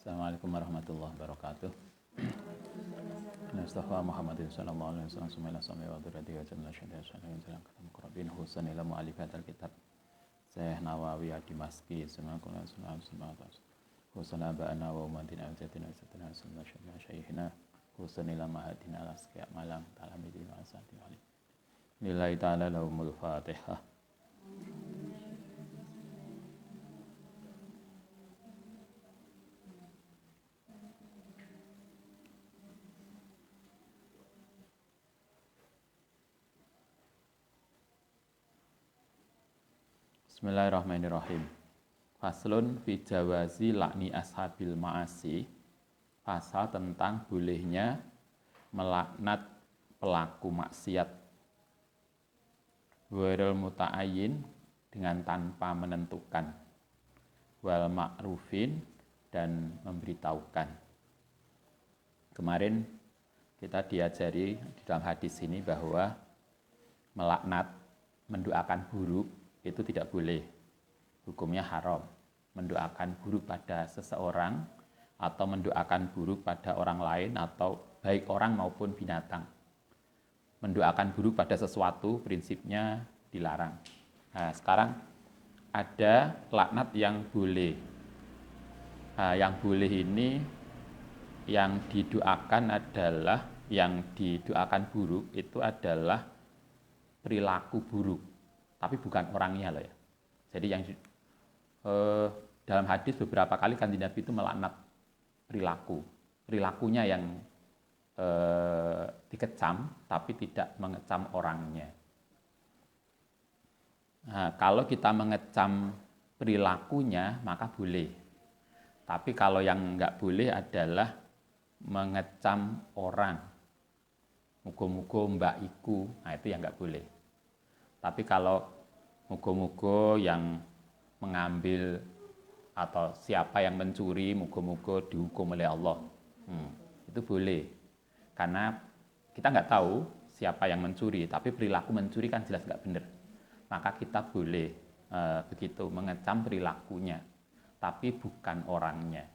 Assalamualaikum warahmatullahi wabarakatuh. Mustafa Muhammadin sallallahu alaihi wasallam summa sami wa dzurriyyati wa jalla syada syada jalan katam qurabin husan ila mu'alifat alkitab Syekh Nawawi Adimaski sallallahu alaihi wasallam husan aba'ana wa umatina wa jatina wa satina sallallahu syada syaikhina husan ila mahadina alaskiya malam talamidin wa asatin alim lillahi ta'ala lahumul fatihah. Bismillahirrahmanirrahim. Faslun fi jawazi lakni ashabil ma'asi. Pasal tentang bolehnya melaknat pelaku maksiat. Ghairil muta'ayyin dengan tanpa menentukan. Wal ma'rufin dan memberitahukan. Kemarin kita diajari di dalam hadis ini bahwa melaknat, mendoakan buruk itu tidak boleh, hukumnya haram. Mendoakan buruk pada seseorang atau mendoakan buruk pada orang lain atau baik orang maupun binatang. Mendoakan buruk pada sesuatu prinsipnya dilarang. Nah, sekarang ada laknat yang boleh. Nah, yang boleh ini yang didoakan adalah, yang didoakan buruk itu adalah perilaku buruk. Tapi bukan orangnya loh ya. Jadi yang dalam hadis beberapa kali Kanjeng Nabi itu melaknat perilakunya yang dikecam, tapi tidak mengecam orangnya. Nah, kalau kita mengecam perilakunya maka boleh. Tapi kalau yang nggak boleh adalah mengecam orang. Mugo-mugo mbak iku, nah itu yang nggak boleh. Tapi kalau mugo-mugo yang mengambil atau siapa yang mencuri, mugo-mugo dihukum oleh Allah, itu boleh. Karena kita nggak tahu siapa yang mencuri, tapi perilaku mencuri kan jelas nggak benar. Maka kita boleh begitu mengecam perilakunya, tapi bukan orangnya.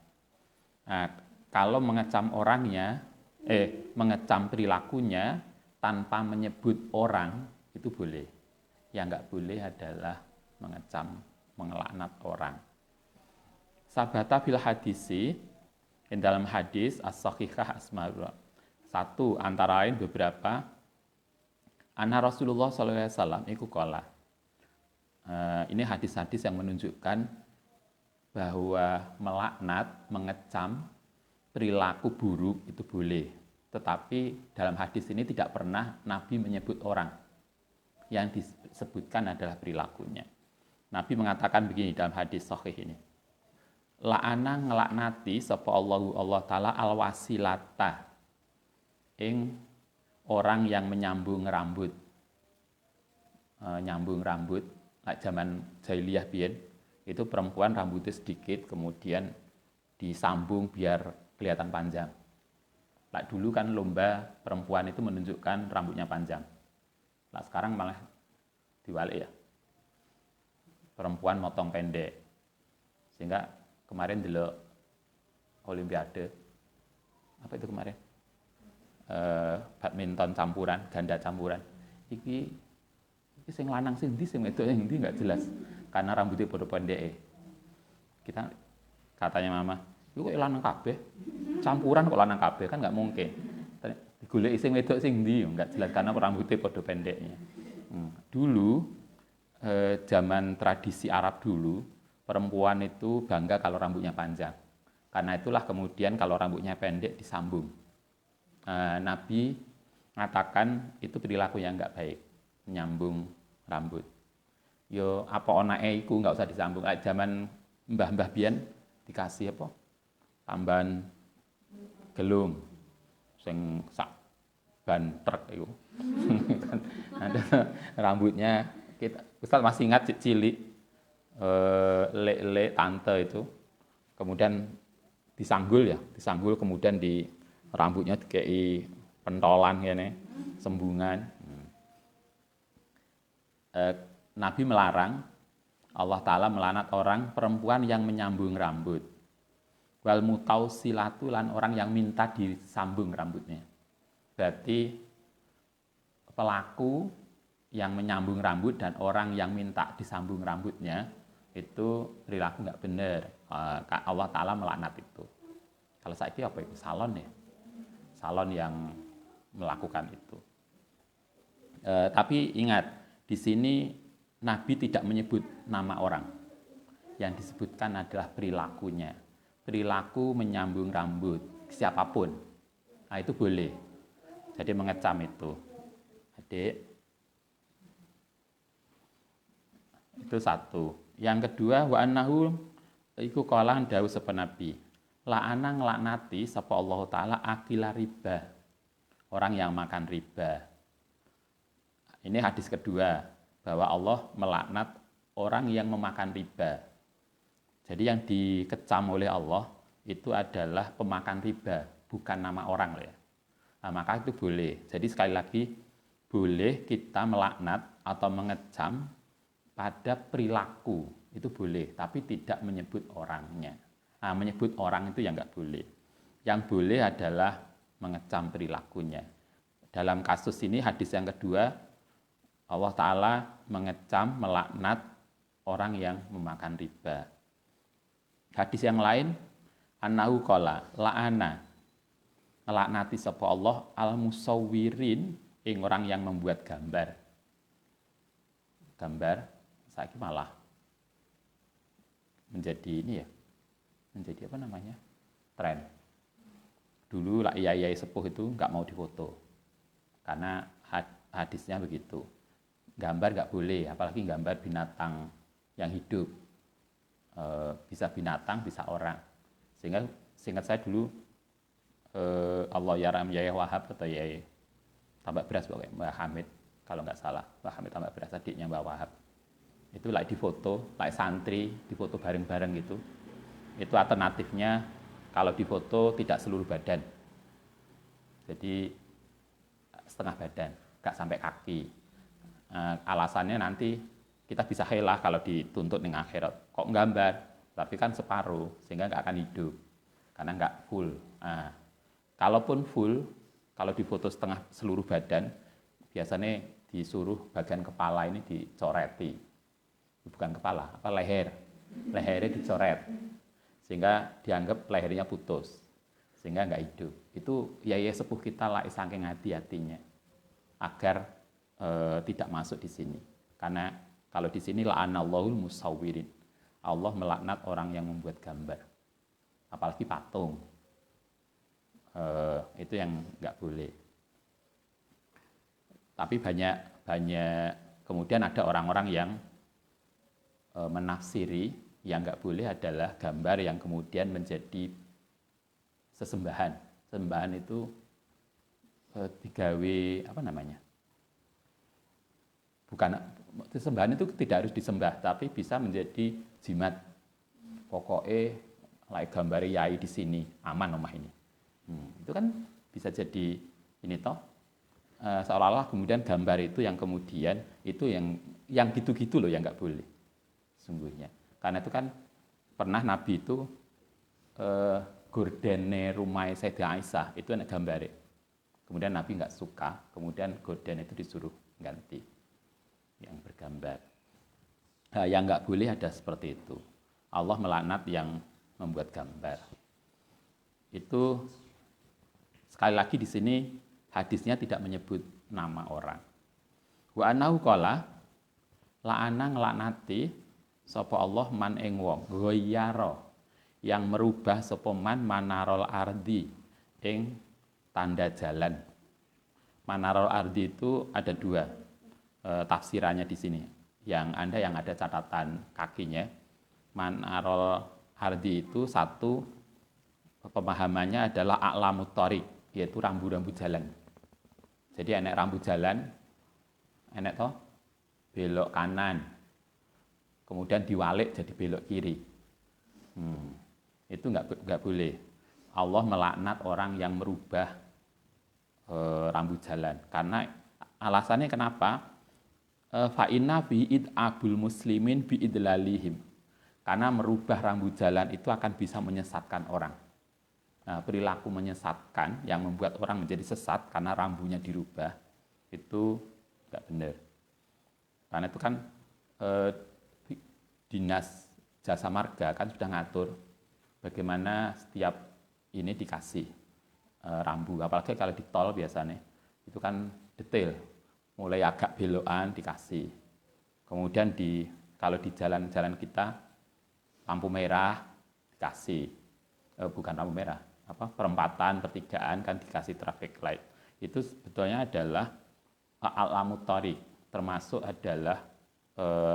Nah, kalau mengecam orangnya, mengecam perilakunya tanpa menyebut orang, itu boleh. Yang nggak boleh adalah mengecam, mengelaknat orang. Sabata fil hadisi, dalam hadis as-sahihah asma'ul. Satu antara lain beberapa. Anna Rasulullah SAW iku qala. Ini hadis-hadis yang menunjukkan bahwa melaknat, mengecam perilaku buruk itu boleh. Tetapi dalam hadis ini tidak pernah Nabi menyebut orang. Yang disebutkan adalah perilakunya. Nabi mengatakan begini dalam hadis sahih ini. La'ana ngelaknati sapa Allah Ta'ala al-wasilata ing orang yang menyambung rambut. Nyambung rambut, zaman jahiliyah biyen, itu perempuan rambutnya sedikit kemudian disambung biar kelihatan panjang. Dulu kan lomba perempuan itu menunjukkan rambutnya panjang. Nah, sekarang malah diwalik ya. Perempuan motong pendek. Sehingga kemarin dulu olimpiade, apa itu kemarin? Badminton campuran, ganda campuran. Iki sing lanang sing ndi sing wedok sing ndi enggak jelas. Karena rambutnya bodo pendek. Kita katanya mama, "Iku kok lanang kabeh? Campuran kok lanang kabeh?" Kan enggak mungkin. Digoleki sing wedok sing ndi enggak jelas karena rambutnya padha pendeknya. Dulu zaman tradisi Arab dulu, perempuan itu bangga kalau rambutnya panjang. Karena itulah kemudian kalau rambutnya pendek disambung. Nabi mengatakan itu perilaku yang enggak baik, menyambung rambut. Yo apa onake iku enggak usah disambung. Zaman mbah-mbah biyen dikasih apa? Tambahan gelung. Sing sak ban truk itu. Ada rambutnya kita Ustaz masih ingat cilik lek tante itu kemudian disanggul kemudian di rambutnya dikei pentolan ngene sembungan. Nabi melarang, Allah Ta'ala melaknat orang perempuan yang menyambung rambut. Wal mutausilatu lan orang yang minta disambung rambutnya. Berarti pelaku yang menyambung rambut dan orang yang minta disambung rambutnya itu perilaku nggak benar. Allah Ta'ala melaknat itu. Kalau saiki apa itu? Salon ya? Salon yang melakukan itu. Tapi ingat, di sini Nabi tidak menyebut nama orang. Yang disebutkan adalah perilakunya. Perilaku menyambung rambut, siapapun. Nah, itu boleh. Jadi mengecam itu. Adik. Itu satu. Yang kedua, wa annahu iku qalan dawuh sapa Nabi. La'ana nglaknati sapa Allah Ta'ala akila riba. Orang yang makan riba. Ini hadis kedua, bahwa Allah melaknat orang yang memakan riba. Jadi yang dikecam oleh Allah itu adalah pemakan riba, bukan nama orang ya. Nah, maka itu boleh. Jadi sekali lagi, boleh kita melaknat atau mengecam pada perilaku. Itu boleh, tapi tidak menyebut orangnya. Nah, menyebut orang itu yang nggak boleh. Yang boleh adalah mengecam perilakunya. Dalam kasus ini, hadis yang kedua, Allah Ta'ala mengecam, melaknat orang yang memakan riba. Hadis yang lain, annahu qala la'ana ngelaknati sapa Allah al-musawwirin ing orang yang membuat gambar. Gambar saiki malah menjadi ini ya. Menjadi apa namanya? Tren. Dulu lah iya sepuh itu nggak mau difoto. Karena hadisnya begitu. Gambar nggak boleh, apalagi gambar binatang yang hidup. Bisa binatang, bisa orang. Sehingga seingat saya dulu Allah Yaram Yaya Wahab atau Yaya Tambak Beras pokoknya Mbak Hamid kalau nggak salah, Mbak Hamid Tambak Beras adiknya Mbak Wahab. Itu like difoto, like santri difoto bareng-bareng gitu. Itu alternatifnya kalau difoto tidak seluruh badan. Jadi setengah badan, nggak sampai kaki. Alasannya nanti kita bisa helah kalau dituntut dengan akhirat. Kok gambar, tapi kan separuh, sehingga nggak akan hidup. Karena nggak full. Kalaupun full, kalau difoto setengah seluruh badan, biasanya disuruh bagian kepala ini dicoreti. Bukan kepala, apa leher. Lehernya dicoret. Sehingga dianggap lehernya putus. Sehingga nggak hidup. Itu yaya sepuh kita lah saking hati-hatinya. Agar tidak masuk di sini. Karena kalau di sini la'anallahul musawwirin. Allah melaknat orang yang membuat gambar. Apalagi patung. Itu yang nggak boleh. Tapi banyak kemudian ada orang-orang yang menafsiri yang nggak boleh adalah gambar yang kemudian menjadi sesembahan. Sembahan itu digawe apa namanya? Bukan sembahan itu tidak harus disembah, tapi bisa menjadi jimat. Pokoknya like gambar yai di sini aman rumah ini. Itu kan bisa jadi ini toh seolah-olah kemudian gambar itu yang kemudian itu yang gitu-gitu loh yang nggak boleh sungguhnya. Karena itu kan pernah Nabi itu gordene rumah Sayyidah Aisyah itu ada gambarnya. Kemudian Nabi nggak suka, kemudian gorden itu disuruh ganti yang bergambar. Yang nggak boleh ada seperti itu. Allah melaknat yang membuat gambar. Itu sekali lagi di sini hadisnya tidak menyebut nama orang. Wa annahu qala la'ana nglaknati sapa Allah man ing wong ghayyara yang merubah sapa man manarul ardi ing tanda jalan. Manarul ardi itu ada dua tafsirannya di sini. Yang ada catatan kakinya. Manarul ardi itu satu pemahamannya adalah a'lamut thariq, yaitu rambu-rambu jalan. Jadi enek rambu jalan, enek toh belok kanan, kemudian diwalik jadi belok kiri. Itu nggak boleh. Allah melaknat orang yang merubah rambu jalan. Karena alasannya kenapa? Fa inna bi'id abul muslimin bi'idlalihim. Karena merubah rambu jalan itu akan bisa menyesatkan orang. Nah, perilaku menyesatkan yang membuat orang menjadi sesat karena rambunya dirubah, itu nggak benar. Karena itu kan dinas jasa marga kan sudah ngatur bagaimana setiap ini dikasih rambu. Apalagi kalau di tol biasanya, itu kan detail. Mulai agak belokan dikasih. Kemudian kalau di jalan-jalan kita, lampu merah dikasih. Bukan lampu merah, perempatan, pertigaan kan dikasih traffic light. Itu sebetulnya adalah al-amut thoriq, termasuk adalah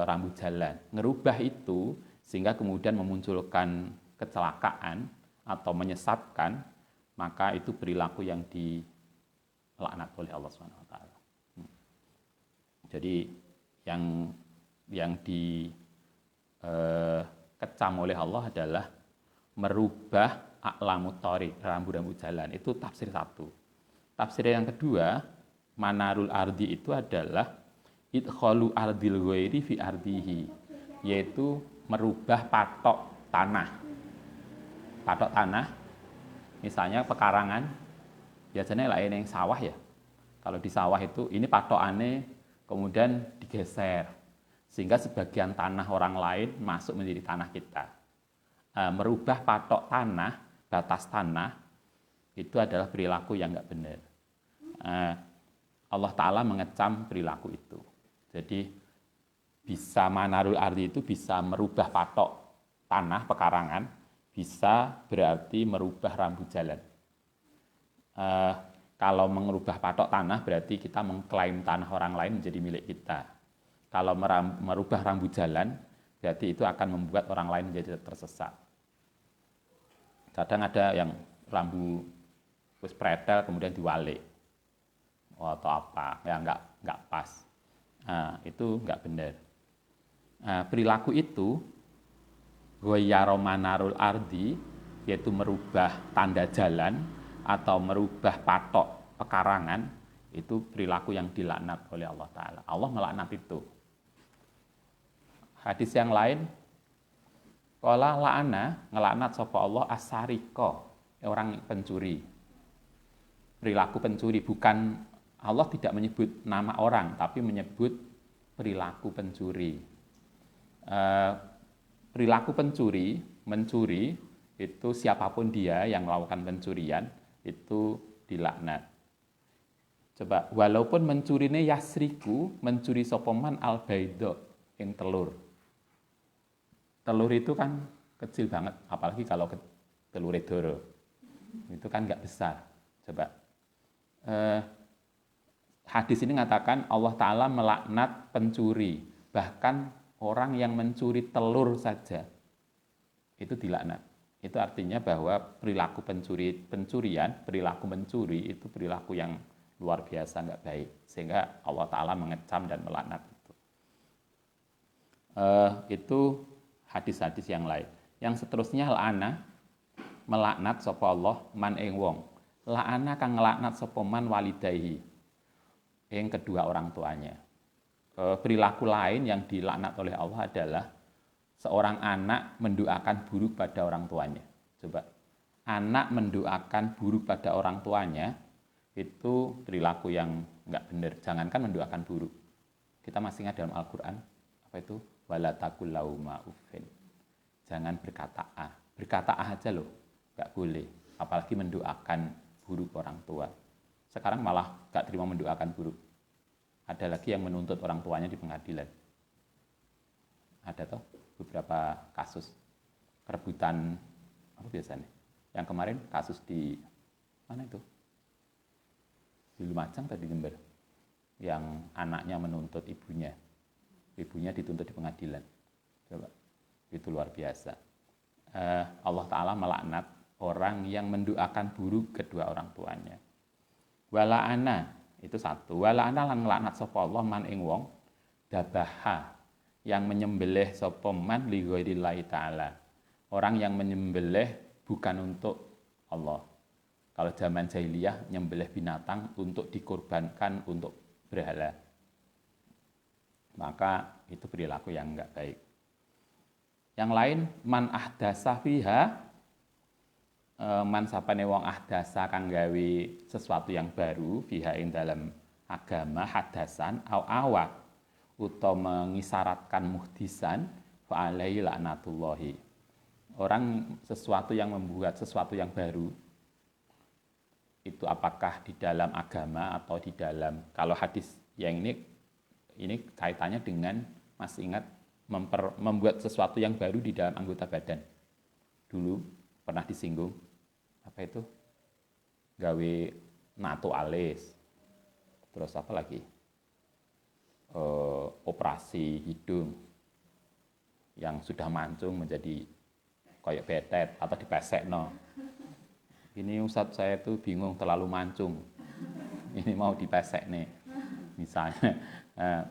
rambu jalan. Ngerubah itu sehingga kemudian memunculkan kecelakaan atau menyesatkan, maka itu perilaku yang dilaknat oleh Allah SWT. Jadi yang dikecam oleh Allah adalah merubah a'lamut thoriq, rambu-rambu jalan. Itu tafsir satu. Tafsir yang kedua, manarul ardi itu adalah idkhalu ardil ghairi fi ardihi, yaitu merubah patok tanah. Patok tanah, misalnya pekarangan, biasanya lain yang sawah ya. Kalau di sawah itu, ini patokannya kemudian digeser, sehingga sebagian tanah orang lain masuk menjadi tanah kita. Merubah patok tanah, batas tanah, itu adalah perilaku yang nggak benar. Allah Ta'ala mengecam perilaku itu. Jadi bisa manarul ardi itu bisa merubah patok tanah, pekarangan, bisa berarti merubah rambu jalan. Kalau merubah patok tanah berarti kita mengklaim tanah orang lain menjadi milik kita. Kalau merubah rambu jalan berarti itu akan membuat orang lain menjadi tersesat. Kadang ada yang rambu terus pretel kemudian diwalik atau apa, ya nggak pas. Itu nggak benar. Perilaku itu ghayyara manarul ardi, yaitu merubah tanda jalan atau merubah patok pekarangan, itu perilaku yang dilaknat oleh Allah Ta'ala. Allah melaknat itu. Hadis yang lain, qala la'ana, ngelaknat sapa Allah as-sariqa, orang pencuri. Perilaku pencuri, bukan Allah tidak menyebut nama orang, tapi menyebut perilaku pencuri. Perilaku pencuri, mencuri, itu siapapun dia yang melakukan pencurian, itu dilaknat. Coba, walaupun mencurine yasriku, mencuri sopoman al-baido, yang telur. Telur itu kan kecil banget, apalagi kalau telur edoro. Itu kan nggak besar. Coba, hadis ini mengatakan Allah Ta'ala melaknat pencuri. Bahkan orang yang mencuri telur saja, itu dilaknat. Itu artinya bahwa perilaku pencurian, perilaku mencuri itu perilaku yang luar biasa, nggak baik. Sehingga Allah Ta'ala mengecam dan melaknat itu. Itu hadis-hadis yang lain. Yang seterusnya la'ana, melaknat sapa Allah man ing wong. La'ana kang ngelaknat sapa man walidayhi, yang kedua orang tuanya. Perilaku lain yang dilaknat oleh Allah adalah seorang anak mendoakan buruk pada orang tuanya. Coba, anak mendoakan buruk pada orang tuanya, itu perilaku yang nggak benar. Jangankan mendoakan buruk. Kita masih ingat dalam Al-Quran, apa itu? Wala taqul lahuma uffin. Jangan berkata ah. Berkata ah aja loh, nggak boleh. Apalagi mendoakan buruk orang tua. Sekarang malah nggak terima mendoakan buruk. Ada lagi yang menuntut orang tuanya di pengadilan. Ada toh beberapa kasus perebutan apa biasanya? Yang kemarin kasus di mana itu? Di Lumajang atau di Jember? Yang anaknya menuntut ibunya. Ibunya dituntut di pengadilan. Coba, itu luar biasa. Allah Ta'ala melaknat orang yang mendoakan buruk kedua orang tuanya. Wala'ana, itu satu. Wala'ana lan ngelaknat sapa Allah man ing wong dabaha, yang menyembelih sapa man li ghairillahi ta'ala. Orang yang menyembelih bukan untuk Allah. Kalau zaman jahiliyah nyembelih binatang untuk dikorbankan untuk berhala. Maka itu perilaku yang enggak baik. Yang lain man ahdasa fiha, man sapane wong ahdasa kang gawe sesuatu yang baru fiha ing dalam agama hadasan au awa utawa mengisyaratkan muhdisan fa alaihi laknatullahi. Orang sesuatu yang membuat sesuatu yang baru itu apakah di dalam agama atau di dalam, kalau hadis yang ini kaitannya dengan, masih ingat, membuat sesuatu yang baru di dalam anggota badan. Dulu pernah disinggung apa itu? Gawe nato alis. Terus apa lagi? Operasi hidung yang sudah mancung menjadi kayak betet atau dipesek no. Ini Ustadz saya tuh bingung terlalu mancung. Ini mau dipesek nih. Misalnya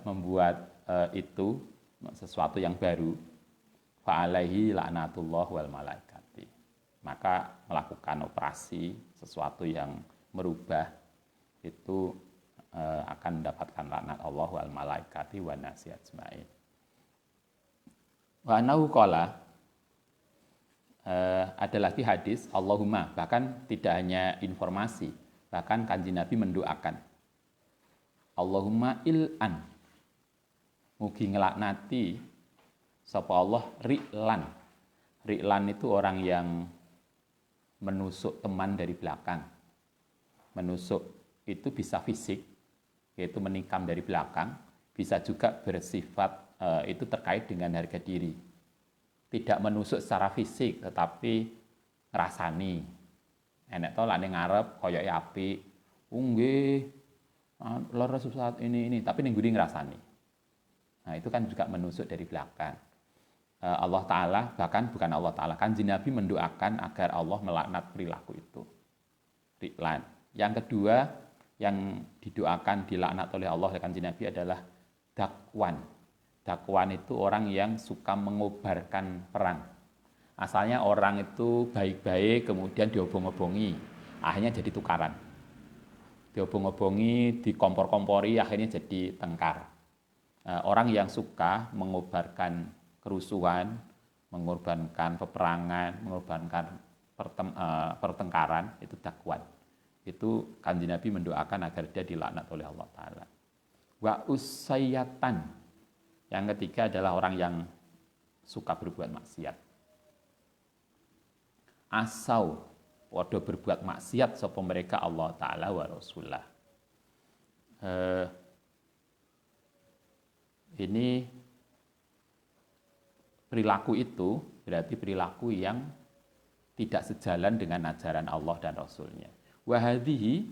membuat itu sesuatu yang baru. Fa'alaihi laknatullah wal malaikati. Maka melakukan operasi sesuatu yang merubah itu akan mendapatkan laknat Allah wal malaikati wa nasi ajmain. Wa annahu qala, ada lagi hadis Allahumma, bahkan tidak hanya informasi, bahkan Kanjeng Nabi mendoakan Allahumma il'an, mugi ngelaknati sapa Allah ri'lan. Ri'lan itu orang yang menusuk teman dari belakang. Menusuk itu bisa fisik, yaitu menikam dari belakang, bisa juga bersifat itu terkait dengan harga diri. Tidak menusuk secara fisik, tetapi ngrasani. Enek to lane ngarep koyoke apik. Nggih. Leres saat ini, tapi ning ngguri ngrasani. Nah, itu kan juga menusuk dari belakang. Allah Ta'ala, bahkan bukan Allah Ta'ala, Kanjeng Nabi mendoakan agar Allah melaknat perilaku itu. Ri'lan. Yang kedua, yang didoakan dilaknat oleh Allah oleh Kanjeng Nabi adalah dakwan. Dakwan itu orang yang suka mengobarkan perang. Asalnya orang itu baik-baik, kemudian diobong-obongi, akhirnya jadi tukaran. Diobong-obongi, dikompor-kompori, akhirnya jadi tengkar. Orang yang suka mengobarkan kerusuhan, mengorbankan peperangan, mengorbankan pertengkaran, itu dakwan. Itu Kanjeng Nabi mendoakan agar dia dilaknat oleh Allah Ta'ala. Wa usayyatan. Yang ketiga adalah orang yang suka berbuat maksiat. Asau, podo berbuat maksiat sapa mereka Allah Ta'ala wa Rasulullah. Ini perilaku itu berarti perilaku yang tidak sejalan dengan ajaran Allah dan Rasulnya. Wahadihi,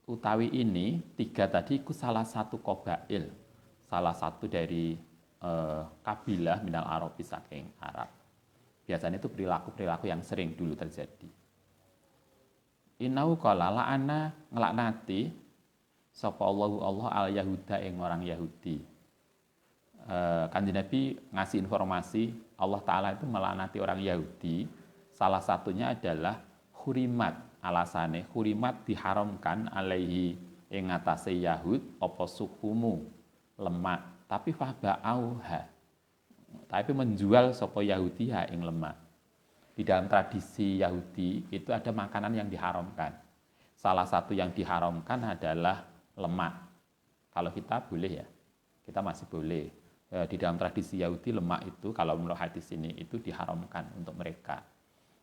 utawi ini, tiga tadi itu salah satu qabail, salah satu dari kabilah minal Arabi saking Arab. Biasanya itu perilaku-perilaku yang sering dulu terjadi. Inau qala la'ana ngelaknati sapa Allah al Yahuda ing orang Yahudi. Kanjeng Nabi ngasih informasi Allah Ta'ala itu melaknati orang Yahudi. Salah satunya adalah hurimat. Alasane hurimat diharamkan alaihi ing atase Yahud apa sukumu, lemak, tapi fahba'auha, tapi menjual sapa Yahudi ha ing lemak. Di dalam tradisi Yahudi itu ada makanan yang diharamkan. Salah satu yang diharamkan adalah lemak. Kalau kita boleh ya, kita masih boleh. Di dalam tradisi Yahudi lemak itu kalau menurut hadis ini itu diharamkan untuk mereka.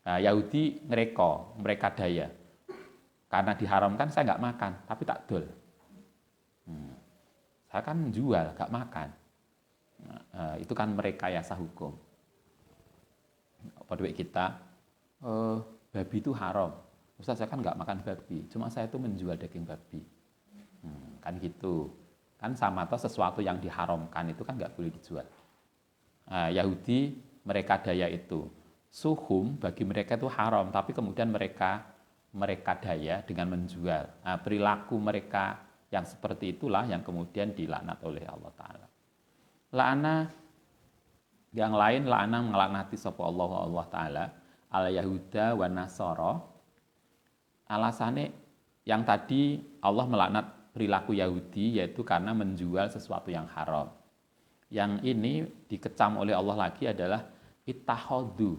Nah, Yahudi mereka daya. Karena diharamkan saya nggak makan, tapi tak dol. Saya kan jual, nggak makan. Itu kan merekayasa hukum. Pada kita, babi itu haram. Ustaz, saya kan nggak makan babi, cuma saya itu menjual daging babi. Kan gitu. Kan sama atau sesuatu yang diharamkan itu kan nggak boleh dijual. Yahudi mereka daya itu. Suhum bagi mereka itu haram, tapi kemudian mereka daya dengan menjual. Perilaku mereka yang seperti itulah yang kemudian dilaknat oleh Allah Ta'ala. La'ana yang lain, la'ana melaknati sapa Allah Ta'ala al Yahuda wa Nasara. Alasannya yang tadi Allah melaknat perilaku Yahudi yaitu karena menjual sesuatu yang haram. Yang ini dikecam oleh Allah lagi adalah ittakhadhu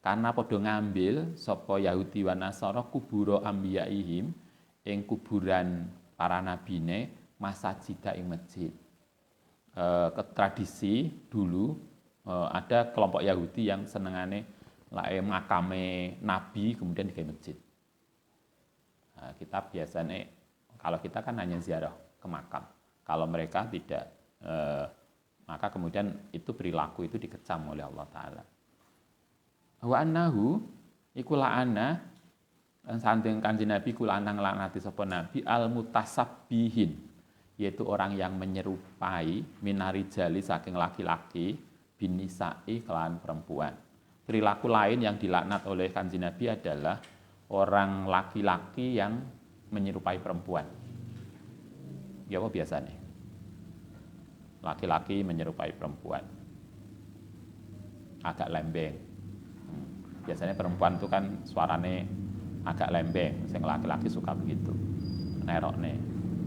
karena padha ngambil sapa Yahudi wa Nasara kubura ambiyaihim ing kuburan para nabine masajida ing masjid. Tradisi dulu ada kelompok Yahudi yang senengane makame nabi kemudian digawe masjid. Kita biasanya kalau kita kan hanya ziarah ke makam. Kalau mereka tidak maka kemudian itu perilaku itu dikecam oleh Allah Ta'ala. Wa annahu iku la'ana sanding Kanjeng Nabi kula anang laknati sapa nabi al mutasabbihin, yaitu orang yang menyerupai minarijali saking laki-laki binisai kelawan perempuan. Perilaku lain yang dilaknat oleh Kanjeng Nabi adalah orang laki-laki yang menyerupai perempuan. Ya apa biasanya? Laki-laki menyerupai perempuan. Agak lembeng. Biasanya perempuan itu kan suaranya agak lembeng, yang laki-laki suka begitu. Nerokne,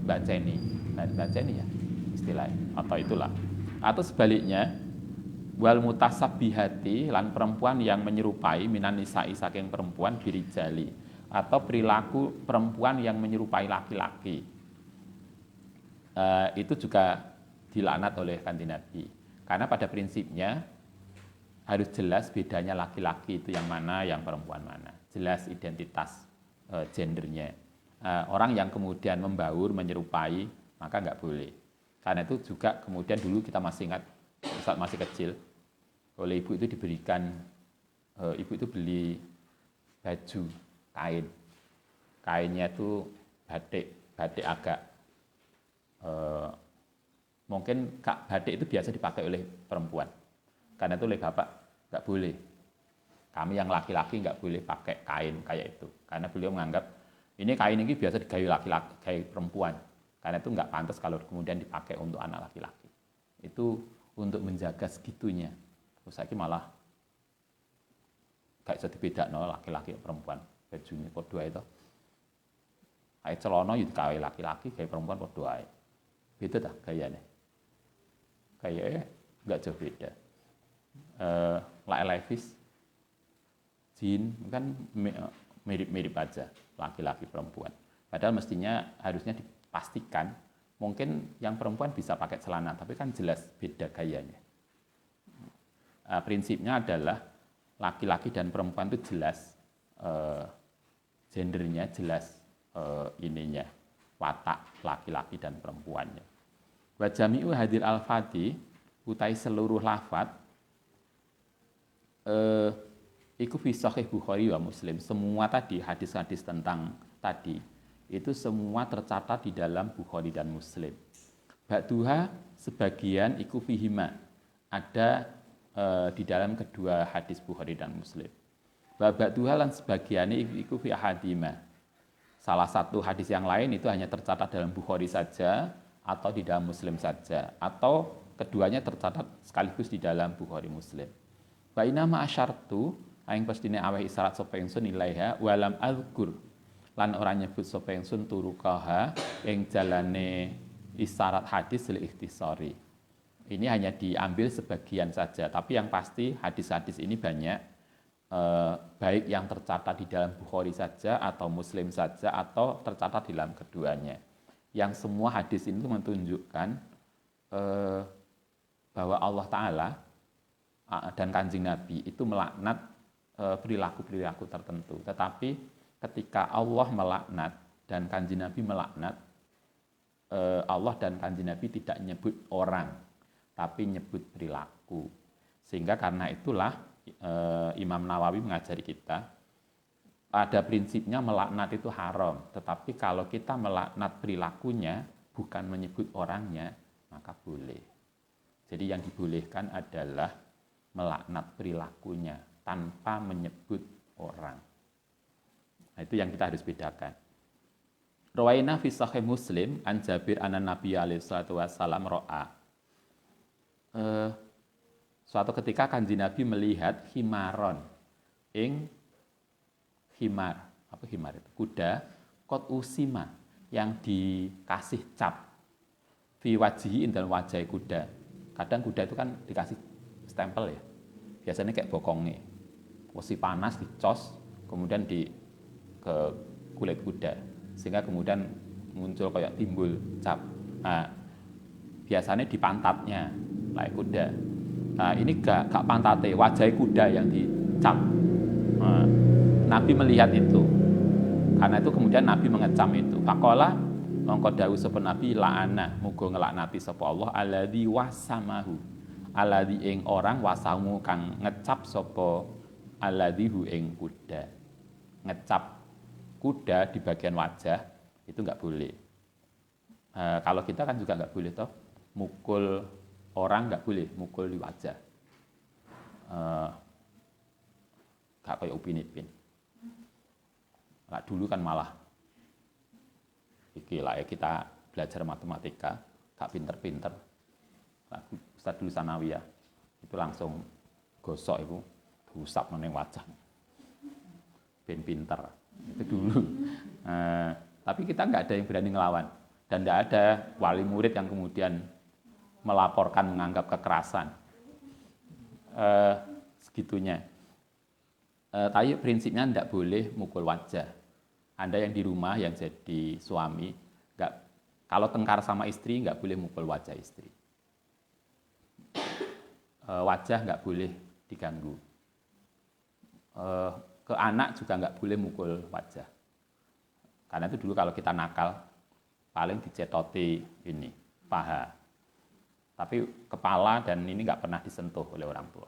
baceni. Nah, baceni ya istilahnya atau itulah. Atau sebaliknya, wal mutasabbihati lan perempuan yang menyerupai minan nisa'i saking perempuan birijali, atau perilaku perempuan yang menyerupai laki-laki. Itu juga dilaknat oleh Kanjeng Nabi. Karena pada prinsipnya harus jelas bedanya laki-laki itu yang mana, yang perempuan mana. Jelas identitas gendernya. Orang yang kemudian membaur, menyerupai, maka nggak boleh. Karena itu juga kemudian dulu kita masih ingat, saat masih kecil, oleh ibu itu diberikan, ibu itu beli baju, kain. Kainnya itu batik agak, mungkin batik itu biasa dipakai oleh perempuan. Karena itu oleh bapak nggak boleh. Kami yang laki-laki nggak boleh pakai kain kayak itu. Karena beliau menganggap ini kain ini biasa digawe laki-laki, kayak perempuan. Karena itu nggak pantas kalau kemudian dipakai untuk anak laki-laki. Itu untuk menjaga segitunya. Terus saya malah kayak bisa dibedakno laki-laki perempuan. Bajunya podo itu. Kayak celana itu gawe laki-laki, kayak perempuan podo ae. Beda tak gayanya? Kayaknya nggak jauh beda. Levis, jin kan mirip-mirip aja laki-laki perempuan. Padahal mestinya harusnya dipastikan mungkin yang perempuan bisa pakai celana, tapi kan jelas beda gayanya. Prinsipnya adalah laki-laki dan perempuan itu jelas gendernya, jelas ininya watak laki-laki dan perempuannya. Wa jami'u hadir al-fati utai seluruh lafaz iku fi sahih Bukhari wa Muslim. Semua tadi hadis-hadis tentang tadi itu semua tercatat di dalam Bukhari dan Muslim. Ba'duha sebagian iku fihima ada di dalam kedua hadis Bukhari dan Muslim. Ba'duha lan sebagiannya iku fi ahadima. Salah satu hadis yang lain itu hanya tercatat dalam Bukhari saja atau di dalam Muslim saja, atau keduanya tercatat sekaligus di dalam Bukhari Muslim. Wa inna ma asyartu aing pastine aweh isyarat sapa ingsun ilaiha walam azkur lan ora nyebut sapa ingsun turukaha ing jalane isyarat hadis lil ikhtisari. Ini hanya diambil sebagian saja, tapi yang pasti hadis-hadis ini banyak, baik yang tercatat di dalam Bukhari saja atau Muslim saja atau tercatat di dalam keduanya. Yang semua hadis ini menunjukkan bahwa Allah Ta'ala dan Kanjeng Nabi itu melaknat perilaku-perilaku tertentu. Tetapi ketika Allah melaknat dan Kanjeng Nabi melaknat, Allah dan Kanjeng Nabi tidak nyebut orang, tapi nyebut perilaku. Sehingga karena itulah Imam Nawawi mengajari kita, pada prinsipnya melaknat itu haram. Tetapi kalau kita melaknat perilakunya, bukan menyebut orangnya, maka boleh. Jadi yang dibolehkan adalah melaknat perilakunya tanpa menyebut orang. Nah, itu yang kita harus bedakan. Rawaina fi sahih Muslim an Jabir anan Nabi alaihi salatu wasallam ra'a. Suatu ketika Kanjeng Nabi melihat himaron ing himar, apa himar itu? Kuda kot usima yang dikasih cap fi wajihi dalam wajah kuda. Kadang kuda itu kan dikasih stempel ya. biasanya kayak bokongnya. Wesi panas dicos, kemudian ke kulit kuda, sehingga kemudian muncul kayak timbul cap. Nah, biasanya di pantatnya kayak kuda. Nah, ini gak pantate, wajah kuda yang dicap. Nah, Nabi melihat itu. Karena itu kemudian Nabi mengecam itu. Faqala mongko dawuh sapa Nabi la'ana muga ngelaknati sapa Allah alladzi wasamahu. Alladzi ing orang wasamu kang ngecap sapa alladzi hu ing kuda. Ngecap kuda di bagian wajah itu enggak boleh. Kalau kita kan juga enggak boleh toh. Mukul orang enggak boleh, mukul di wajah. Gak kayak Upin Ipin. Nah, dulu kan malah ya kita belajar matematika gak pinter-pinter. Nah, Ustaz dulu sanawiyah itu langsung gosok itu diusap neng wajah. Ben pinter itu dulu. Tapi kita nggak ada yang berani ngelawan dan nggak ada wali murid yang kemudian melaporkan menganggap kekerasan. Segitunya. Tapi prinsipnya tidak boleh mukul wajah. Anda yang di rumah yang jadi suami, kalau tengkar sama istri nggak boleh mukul wajah istri. Wajah nggak boleh diganggu. Ke anak juga nggak boleh mukul wajah. Karena itu dulu kalau kita nakal, paling dicetoti ini, paha. Tapi kepala dan ini nggak pernah disentuh oleh orang tua.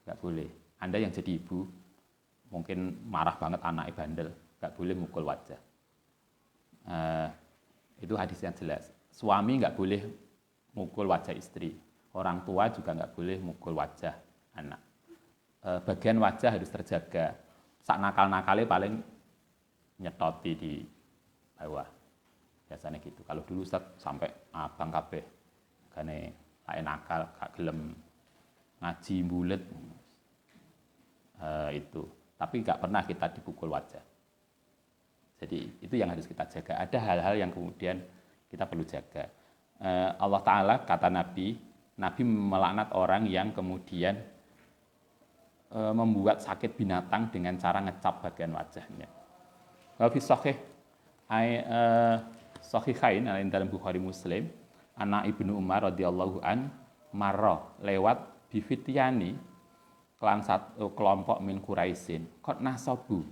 Nggak boleh. Anda yang jadi ibu, mungkin marah banget anaknya bandel, nggak boleh mukul wajah. Itu hadis yang jelas. Suami nggak boleh mukul wajah istri. Orang tua juga nggak boleh mukul wajah anak. Bagian wajah harus terjaga. Sak nakal-nakalnya paling nyetoti di bawah. Biasanya gitu. Kalau dulu Ustaz sampai abang kabeh. Gane kayak nakal, gak gelem ngaji bulet. Itu. Tapi nggak pernah kita dipukul wajah. Jadi itu yang harus kita jaga. Ada hal-hal yang kemudian kita perlu jaga. Allah Ta'ala kata Nabi melaknat orang yang kemudian membuat sakit binatang dengan cara ngecap bagian wajahnya. Wa fi sahihain dalam Bukhari Muslim, anak Ibnu Umar radhiyallahu an marra lewat bifityani kelan satu kelompok min Quraisyin qad nasabu,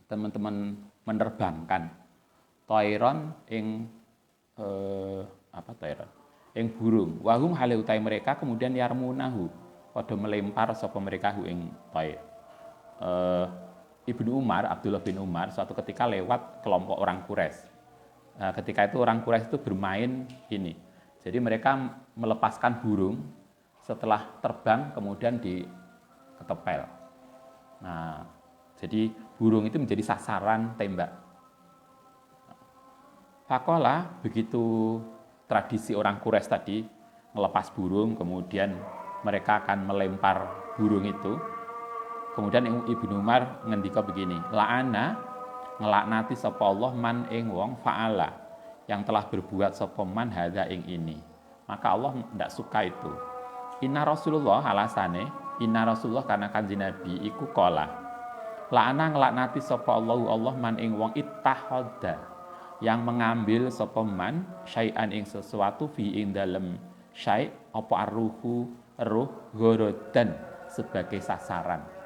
teman-teman menerbangkan toiron ing toiron ing burung wahum hale utai mereka kemudian yarmunahu padha melempar sapa mereka hu ing toir. Ibnu Umar, Abdullah bin Umar suatu ketika lewat kelompok orang Quraisy. Ketika itu orang Quraisy itu bermain ini. Jadi mereka melepaskan burung setelah terbang kemudian diketepel. Nah, jadi burung itu menjadi sasaran tembak. Fakola, begitu tradisi orang Quraisy tadi melepas burung, kemudian mereka akan melempar burung itu. Kemudian Ibnu Umar ngendika begini, la'ana ngelaknati sapa Allah man ing wong fa'ala yang telah berbuat sapa man hadza ing ini. Maka Allah tidak suka itu. Inna Rasulullah alasane, inna Rasulullah karena kanjeng Nabi iku qala. La'ana ngelaknati sapa Allah man ing wong ittahadda yang mengambil sapa man syai'an ing sesuatu fi ing dalem syai' apa arruhu ruh gorodan sebagai sasaran.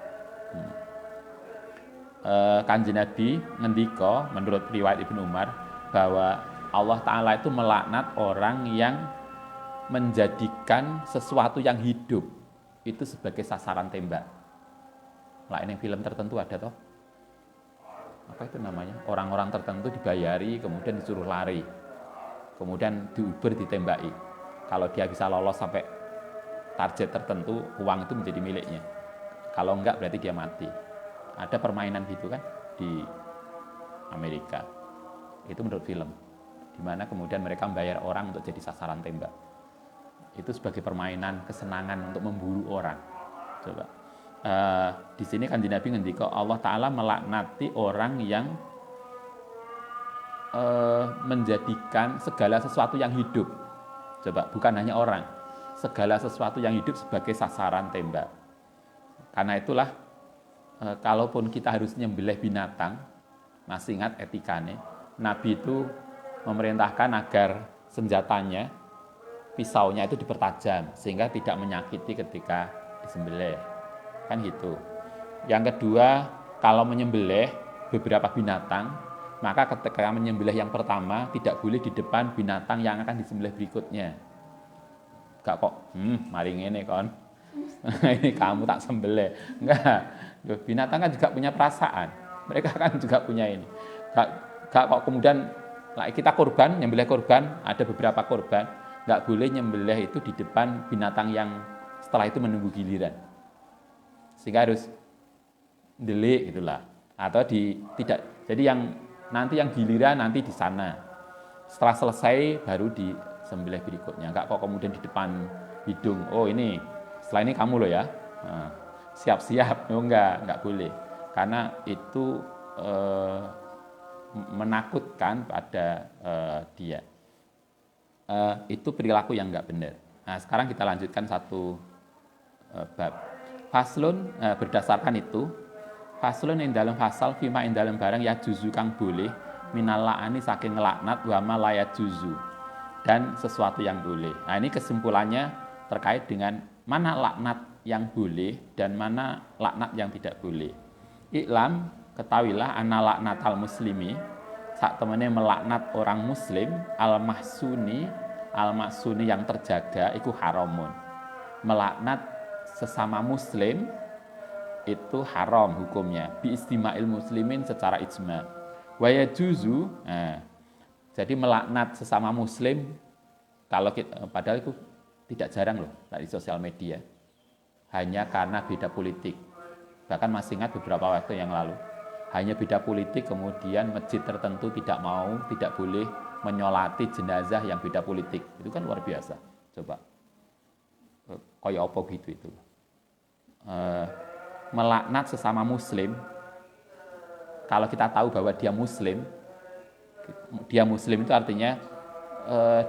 Kanjeng Nabi ngendika menurut riwayat Ibnu Umar bahwa Allah Ta'ala itu melaknat orang yang menjadikan sesuatu yang hidup itu sebagai sasaran tembak. Lain yang film tertentu ada toh? Apa itu namanya? Orang-orang tertentu dibayari kemudian disuruh lari. Kemudian diuber ditembaki. Kalau dia bisa lolos sampai target tertentu, uang itu menjadi miliknya. Kalau enggak berarti dia mati. Ada permainan gitu kan di Amerika. Itu menurut film. Di mana kemudian mereka membayar orang untuk jadi sasaran tembak. Itu sebagai permainan kesenangan untuk memburu orang. Coba. Di sini kan Nabi ngendika Allah Ta'ala melaknati orang yang menjadikan segala sesuatu yang hidup. Coba, bukan hanya orang. segala sesuatu yang hidup sebagai sasaran tembak. Karena itulah kalaupun kita harus nyembelih binatang, masih ingat etikanya, Nabi itu memerintahkan agar senjatanya, pisaunya itu dipertajam sehingga tidak menyakiti ketika disembelih. Kan gitu. Yang kedua, kalau menyembelih beberapa binatang, maka ketika menyembelih yang pertama tidak boleh di depan binatang yang akan disembelih berikutnya. Gak kok, mari ngene kon. Ini kamu tak sembelih. Enggak. Binatang kan juga punya perasaan. Mereka kan juga punya ini. Gak kok kemudian kita korban, nyembelih korban, ada beberapa korban, gak boleh nyembelih itu di depan binatang yang setelah itu menunggu giliran. Sehingga harus delik gitulah. Atau tidak. Jadi nanti yang giliran nanti di sana. Setelah selesai baru disembelih berikutnya. Enggak kok kemudian di depan hidung. Oh ini, setelah ini kamu loh ya. Nah, siap-siap. Oh, enggak boleh. Karena itu menakutkan pada dia. Itu perilaku yang enggak benar. Nah, sekarang kita lanjutkan satu bab. Faslun berdasarkan itu, faslun yang dalam fasal fima yang dalam barang ya juzu kang boleh minal la'ani saking ngelaknat wa ma la juzu dan sesuatu yang boleh. Nah, ini kesimpulannya terkait dengan mana laknat yang boleh dan mana laknat yang tidak boleh. Iklam, ketahuilah anna laknatal muslimi, saat temannya melaknat orang muslim al-mahsuni yang terjaga itu haramun. Melaknat sesama muslim itu haram hukumnya bi istima'il muslimin secara ijma. Wa yajuzu, jadi melaknat sesama muslim kalau kita, padahal itu tidak jarang loh dari sosial media. Hanya karena beda politik. Bahkan masih ingat beberapa waktu yang lalu, hanya beda politik kemudian masjid tertentu tidak boleh menyolati jenazah yang beda politik. Itu kan luar biasa. Coba kayak apa gitu itu. Melaknat sesama muslim, kalau kita tahu bahwa dia muslim itu artinya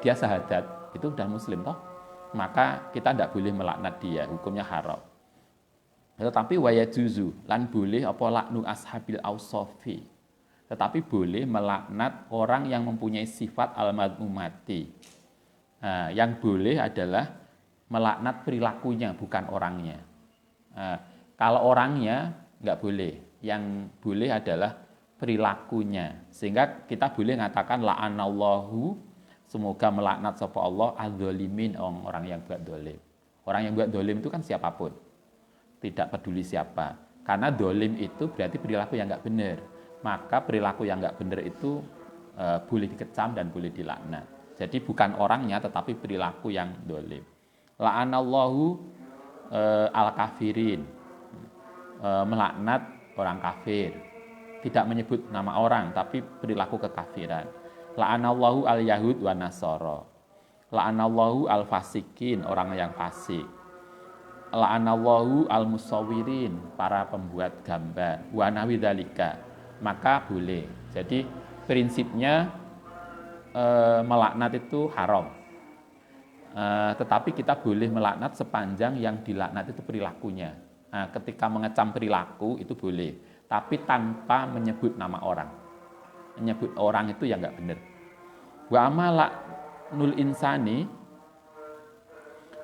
dia syahadat, itu udah muslim toh, maka kita tidak boleh melaknat dia, hukumnya haram. Tetapi waya juzu lan boleh apa laknu ashabil ausofi, tetapi boleh melaknat orang yang mempunyai sifat al-madmumati. Yang boleh adalah melaknat perilakunya, bukan orangnya. Kalau orangnya nggak boleh, yang boleh adalah perilakunya. Sehingga kita boleh mengatakan la'anallahu, semoga melaknat sapa Allah adzalimin, orang yang buat dolim. Orang yang buat dolim itu kan siapapun, tidak peduli siapa. Karena dolim itu berarti perilaku yang nggak benar. Maka perilaku yang nggak benar itu boleh dikecam dan boleh dilaknat. Jadi bukan orangnya, tetapi perilaku yang dolim. La'anallahu al-kafirin, melaknat orang kafir, tidak menyebut nama orang tapi perilaku kekafiran. La'anallahu al-yahud wa nasara, la'anallahu al-fasikin, orang yang fasik, la'anallahu al-musawwirin, para pembuat gambar, wa nawi dzalika, maka boleh. Jadi prinsipnya melaknat itu haram, tetapi kita boleh melaknat sepanjang yang dilaknat itu perilakunya. Nah, ketika mengecam perilaku itu boleh, tapi tanpa menyebut nama orang. Menyebut orang itu yang nggak benar. Wa amala nul insani,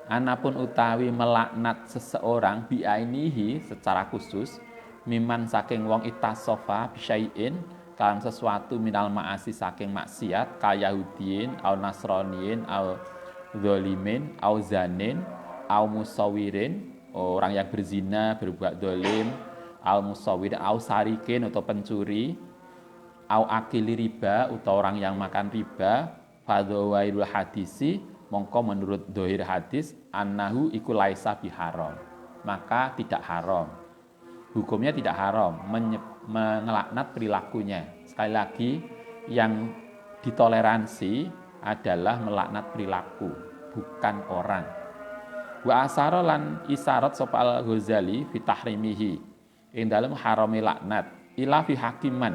anapun utawi melaknat seseorang biainihi secara khusus, miman saking wong itasofa bisyai'in, kalam sesuatu minal ma'asi saking maksiat, kayahudin, au nasroniin, au zolimin, au zanin, au musawirin, orang yang berzina, berbuat dolim, al musawwir, au sarikin atau pencuri, au akili riba atau orang yang makan riba, fadhawairul hadisi, mongko menurut dohir hadis, annahu iku laisa biharam, maka tidak haram. Hukumnya tidak haram, mengelaknat perilakunya. Sekali lagi, yang ditoleransi adalah melaknat perilaku, bukan orang. Wa asara lan isarat sapa al-Ghazali fi tahrimihi, ing dalem harame laknat ila fi hakiman,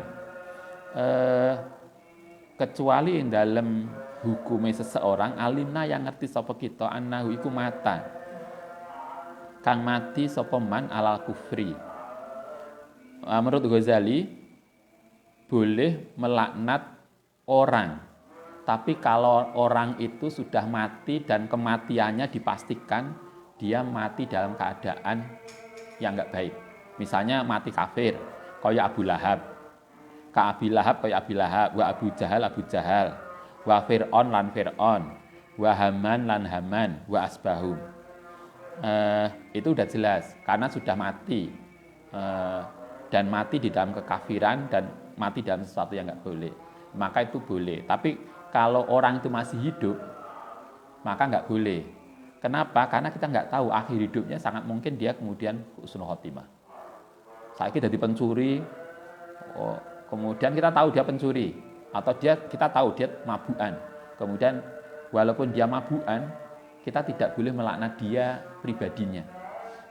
kecuali ing dalem hukume seseorang, alimna yang ngerti sapa kita annahu iku mata. Kang mati sapa man alal kufri. Menurut Ghazali boleh melaknat orang. Tapi kalau orang itu sudah mati dan kematiannya dipastikan dia mati dalam keadaan yang enggak baik. Misalnya mati kafir, kaya Abu Lahab. Ka Abi Lahab kaya Abi Lahab, wa Abu Jahal, wa Fir'aun lan Fir'aun, wa Haman lan Haman, wa asbahum. Itu udah jelas karena sudah mati dan mati di dalam kekafiran dan mati dalam sesuatu yang enggak boleh. Maka itu boleh. Tapi kalau orang itu masih hidup, maka enggak boleh. Kenapa? Karena kita enggak tahu akhir hidupnya, sangat mungkin dia kemudian husnul khotimah. Saiki dadi pencuri, kemudian kita tahu dia pencuri, atau kita tahu dia mabukan. Kemudian walaupun dia mabukan, kita tidak boleh melaknat dia pribadinya.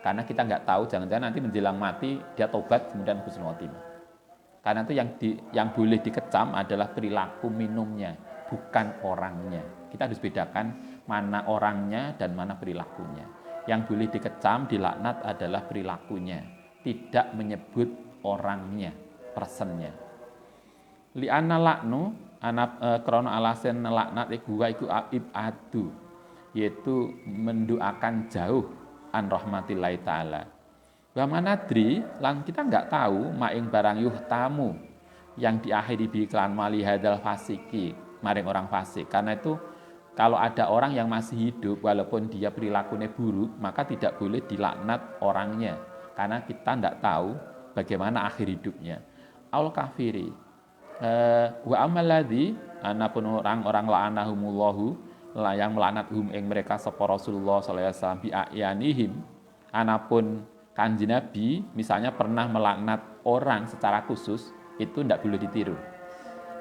Karena kita nggak tahu, jangan-jangan nanti menjelang mati dia tobat kemudian husnul khotimah. Karena itu yang boleh dikecam adalah perilaku minumnya, bukan orangnya. Kita harus bedakan mana orangnya dan mana perilakunya. Yang boleh dikecam, dilaknat adalah perilakunya, tidak menyebut orangnya, personnya. Li'anna laknu krana alasan laknat iku ibadu, yaitu mendoakan jauh an rahmatillahi ta'ala. Wa manadri lan kita enggak tahu maing barang yuhtamu yang diakhiri bi iklan mali hadal fasiki, maring orang fasik. Karena itu kalau ada orang yang masih hidup walaupun dia perilakunya buruk, maka tidak boleh dilaknat orangnya karena kita enggak tahu bagaimana akhir hidupnya. Al kafiri wa amal ladzi anapun orang-orang la'anahumullahu yang melaknat ing mereka sapa Rasulullah sallallahu alaihi wasallam bi ayanihim, anapun Kanjeng Nabi misalnya pernah melaknat orang secara khusus, itu tidak boleh ditiru.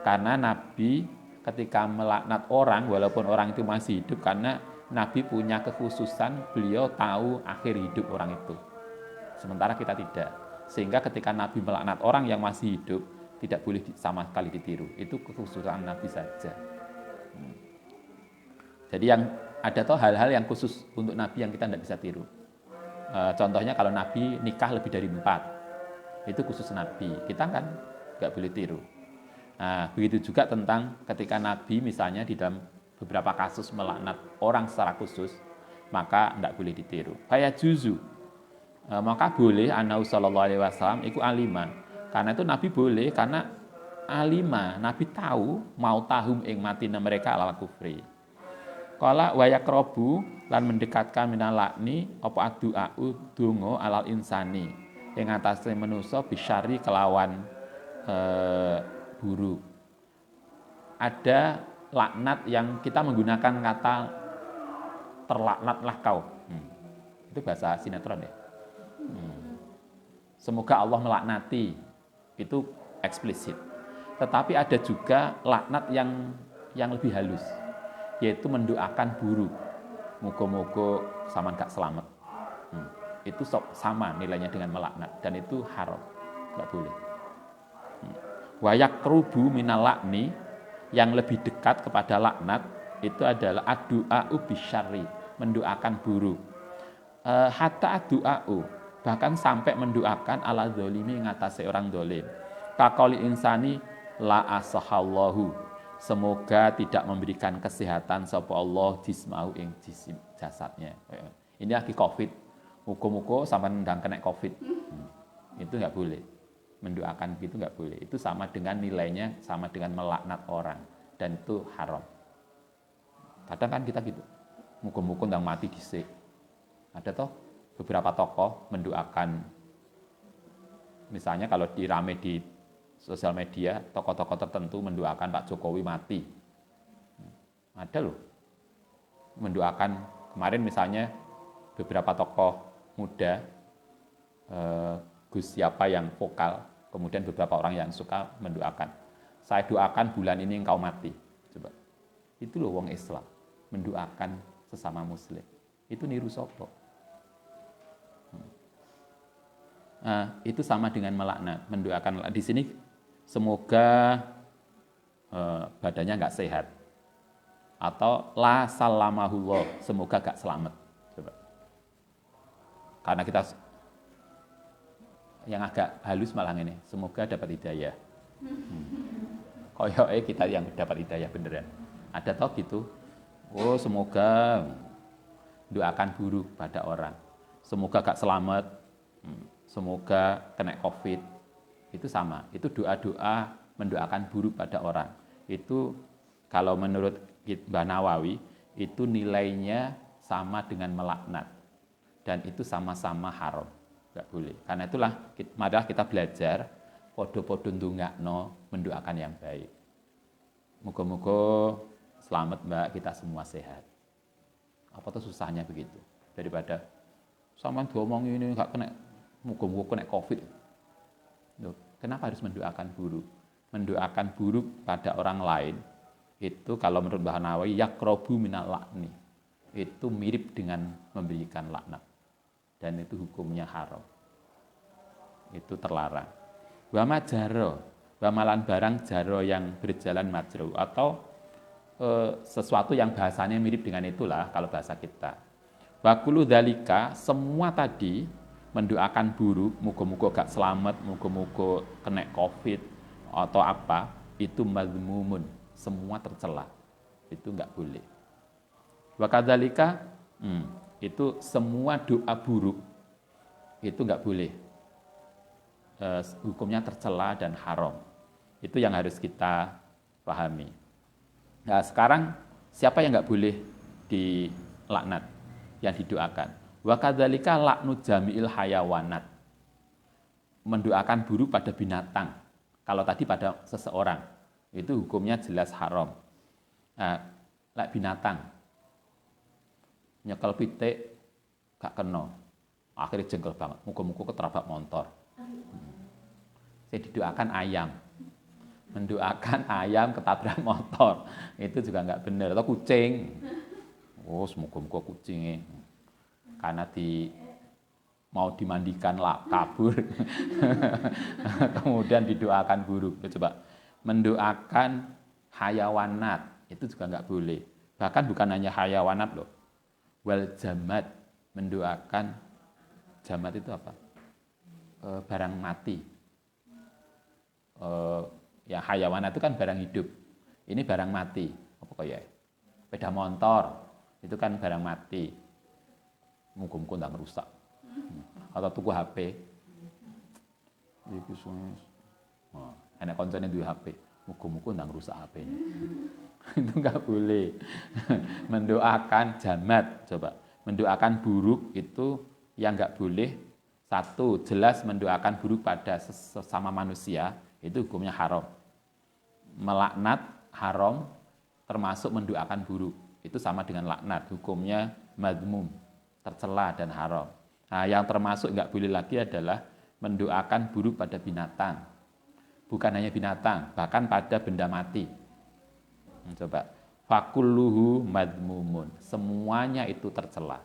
Karena Nabi ketika melaknat orang walaupun orang itu masih hidup, karena Nabi punya kekhususan, beliau tahu akhir hidup orang itu. Sementara kita tidak. Sehingga ketika Nabi melaknat orang yang masih hidup, tidak boleh sama sekali ditiru. Itu kekhususan Nabi saja. Jadi yang ada tuh hal-hal yang khusus untuk Nabi yang kita tidak bisa tiru. Contohnya kalau Nabi nikah lebih dari 4, itu khusus Nabi. Kita kan nggak boleh tiru. Nah, begitu juga tentang ketika Nabi misalnya di dalam beberapa kasus melaknat orang secara khusus, maka tidak boleh ditiru. Kayak juzu, maka boleh Anahu sallallahu alaihi wasallam iku alima. Karena itu Nabi boleh, karena alima, Nabi tahu mau tahum ing matina mereka ala kufri. Kala wayak robu lan mendekatkan minal lakni apa adu'u dungo alal insani yang atasnya manusia bisyari kelawan buruk. Ada laknat yang kita menggunakan kata terlaknatlah kau. Itu bahasa sinetron ya. Semoga Allah melaknati, itu eksplisit. Tetapi ada juga laknat yang lebih halus, yaitu mendoakan buruk. Moga-moga sampean gak selamat. Itu sama nilainya dengan melaknat dan itu haram, enggak boleh. Wayak rubu minal lakni, yang lebih dekat kepada laknat itu adalah addu'a'u bisyarri, mendoakan buruk. Hatta addu'a'u, bahkan sampai mendoakan ala dzalimi ngatasi orang dolim. Kaqali insani la asahallahu, semoga tidak memberikan kesehatan sapa Allah jismahu ing jisim jasadnya. Ini lagi Covid, muga-muga sampean ndang kena Covid. Itu enggak boleh. Mendoakan begitu enggak boleh. Itu sama dengan nilainya sama dengan melaknat orang dan itu haram. Kadang kan kita gitu. Muga-muga ndang mati dhisik. Ada toh beberapa tokoh mendoakan, misalnya kalau dirame di sosial media, tokoh-tokoh tertentu mendoakan Pak Jokowi mati. Ada loh. Mendoakan, kemarin misalnya beberapa tokoh muda, Gus siapa yang vokal, kemudian beberapa orang yang suka mendoakan, saya doakan bulan ini engkau mati. Coba. Itu loh wong Islam, mendoakan sesama muslim. Itu niru sapa? Itu sama dengan melaknat, mendoakan. Di sini semoga badannya enggak sehat. atau la salamahullah, semoga gak selamat. Coba. Karena kita yang agak halus malah ini, semoga dapat hidayah. Koyoke kita yang dapat hidayah beneran. Ada toh gitu. Oh, semoga doakan buruk pada orang. Semoga gak selamat. Semoga kena Covid. Itu sama. Itu doa-doa mendoakan buruk pada orang. Itu kalau menurut Mbah Nawawi itu nilainya sama dengan melaknat. Dan itu sama-sama haram. Enggak boleh. Karena itulah marilah kita belajar podo-podo ndongakno mendoakan yang baik. Muga-muga selamat Mbak, kita semua sehat. Apa tuh susahnya begitu? Daripada sampean diomong ini enggak kena muga-muga kena Covid. Loh, kenapa harus mendoakan buruk? Mendoakan buruk pada orang lain itu kalau menurut Mbah Nawawi yaqrabu minal lakni. Itu mirip dengan memberikan laknat. Dan itu hukumnya haram. Itu terlarang. Wa majaro, wa malan barang jaro yang berjalan majro atau sesuatu yang bahasanya mirip dengan itulah kalau bahasa kita. Wa kullu dzalika, semua tadi mendoakan buruk, muga-muga gak selamat, muga-muga kena Covid atau apa, itu mazmumun, semua tercela. Itu enggak boleh. Wa kadzalika itu semua doa buruk itu enggak boleh. Hukumnya tercela dan haram. Itu yang harus kita pahami. Nah, sekarang siapa yang enggak boleh dilaknat? Yang didoakan. Wa kadzalika laknu jami'il hayawanat. Mendoakan buruk pada binatang. Kalau tadi pada seseorang, itu hukumnya jelas haram. Nah, lek binatang nyekel pitik gak kena, akhirnya jengkel banget, muka-muka keterabak motor. Saya didoakan ayam, mendoakan ayam ketabrak motor, itu juga nggak benar. Atau kucing, oh semoga-moga kucingnya karena mau dimandikan lah kabur, kemudian didoakan buruk. Coba mendoakan hayawanat itu juga nggak boleh. Bahkan bukan hanya hayawanat loh. Wal jamad, mendoakan jamad itu apa? Barang mati. Ya hayawanat itu kan barang hidup. Ini barang mati. Apa kaya? Sepeda motor itu kan barang mati. Muga-muga ndang rusak. Atau tuku HP. Iki sing enak koncone duwe HP. Muga-muga ndang rusak HP-nya. Itu enggak boleh. Mendoakan jamat, coba. Mendoakan buruk itu yang enggak boleh. Satu, jelas mendoakan buruk pada sesama manusia, itu hukumnya haram. Melaknat haram, termasuk mendoakan buruk. Itu sama dengan laknat, hukumnya madmum, tercela dan haram. Nah, yang termasuk enggak boleh lagi adalah mendoakan buruk pada binatang. Bukan hanya binatang, bahkan pada benda mati. Coba, fakulluhu madmumun, semuanya itu tercela.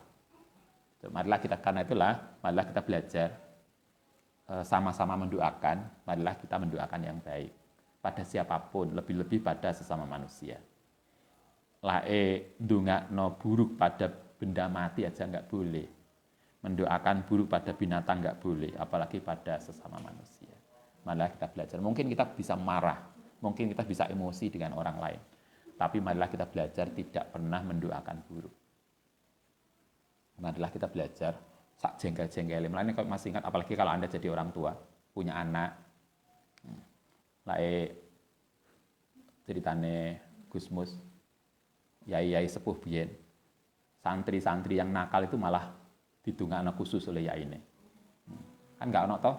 Marilah kita, karena itulah, marilah kita belajar sama-sama mendoakan, marilah kita mendoakan yang baik pada siapapun, lebih-lebih pada sesama manusia. Lae ndongakno buruk pada benda mati aja enggak boleh. Mendoakan buruk pada binatang enggak boleh, apalagi pada sesama manusia. Marilah kita belajar. Mungkin kita bisa marah, mungkin kita bisa emosi dengan orang lain. Tapi marilah kita belajar tidak pernah mendoakan buruk. Marilah kita belajar sak jengkel-jengkel. Mulane kalau masih ingat, apalagi kalau Anda jadi orang tua, punya anak. Lae ceritane Gusmus, yai-yai sepuh biyen, santri-santri yang nakal itu malah didongakno khusus oleh yai ini. Kan enggak ono toh.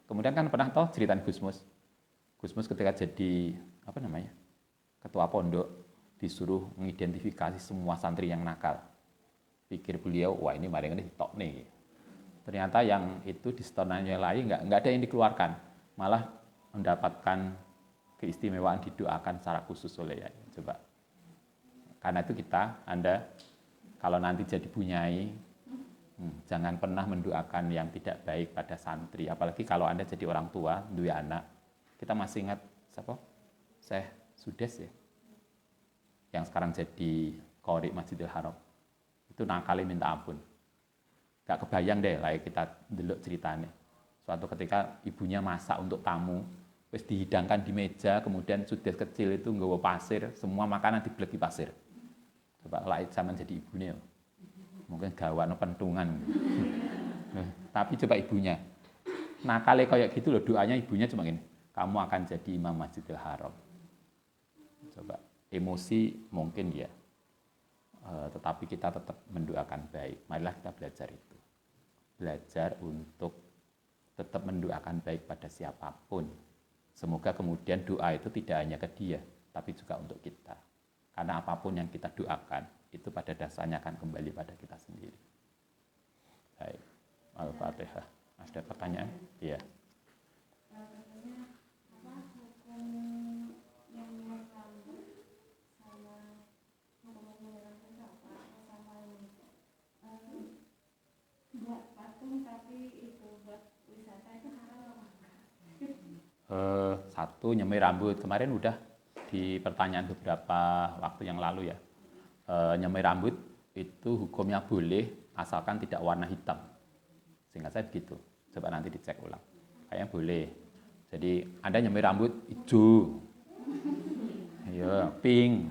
Kemudian kan pernah toh ceritane Gusmus. Gusmus ketika jadi ketua pondok disuruh mengidentifikasi semua santri yang nakal. Pikir beliau, wah ini mari ngene ditok nih. Ternyata yang itu di setonannya lain enggak ada yang dikeluarkan, malah mendapatkan keistimewaan didoakan secara khusus oleh yai. Coba. Karena itu Anda kalau nanti jadi bunyai, jangan pernah mendoakan yang tidak baik pada santri, apalagi kalau Anda jadi orang tua, dua anak. Kita masih ingat siapa? Syekh Sudes ya. yang sekarang jadi qori Masjidil Haram. Itu nakali minta ampun. Gak kebayang deh lah kita delok ceritanya. Suatu ketika ibunya masak untuk tamu, terus dihidangkan di meja, kemudian sudes kecil itu nggawa pasir, semua makanan dibleki pasir. Coba lah zaman jadi ibunya, mungkin gawane pentungan. Tapi coba ibunya, nakale kayak gitu loh, doanya ibunya cuma gini, kamu akan jadi imam Masjidil Haram. Coba emosi mungkin ya, tetapi kita tetap mendoakan baik. Marilah kita belajar itu, belajar untuk tetap mendoakan baik pada siapapun. Semoga kemudian doa itu tidak hanya ke dia, tapi juga untuk kita. Karena apapun yang kita doakan, itu pada dasarnya akan kembali pada kita sendiri. Baik, Al-Fatihah. Ada pertanyaan? Iya. Satu, nyemir rambut. Kemarin udah di pertanyaan beberapa waktu yang lalu ya. Nyemir rambut itu hukumnya boleh asalkan tidak warna hitam. Seingat saya begitu. Coba nanti dicek ulang. Kayaknya boleh. Jadi Anda nyemir rambut hijau, ya, pink,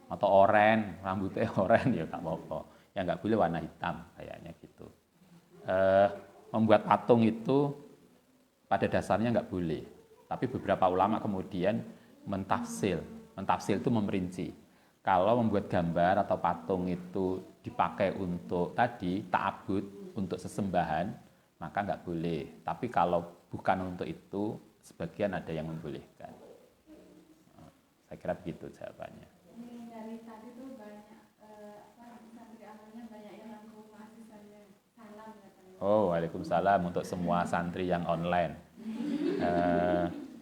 atau oranye, rambutnya oranye ya tak apa-apa. Yang nggak boleh warna hitam kayaknya gitu. Membuat patung itu pada dasarnya nggak boleh. Tapi beberapa ulama kemudian mentafsir. Mentafsir itu memerinci. Kalau membuat gambar atau patung itu dipakai untuk tadi ta'abud, untuk sesembahan, maka nggak boleh. Tapi kalau bukan untuk itu, sebagian ada yang membolehkan. Saya kira begitu jawabannya. Ini dari tadi tuh banyak santri amalnya banyak yang langsung mahasiswanya salam katanya. Oh, waalaikumsalam untuk semua santri yang online.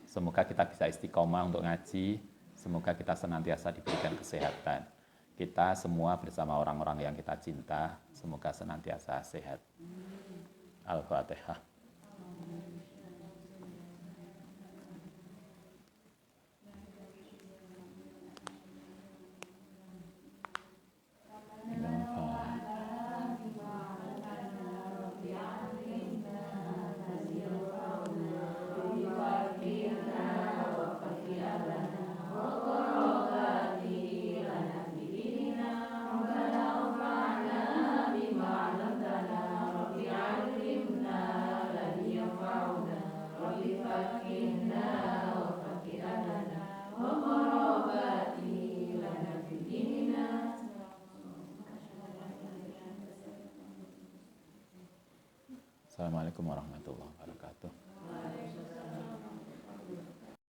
Semoga kita bisa istiqomah untuk ngaji. Semoga kita senantiasa diberikan kesehatan. Kita semua bersama orang-orang yang kita cinta, semoga senantiasa sehat. Al-Fatihah. Assalamualaikum warahmatullahi wabarakatuh.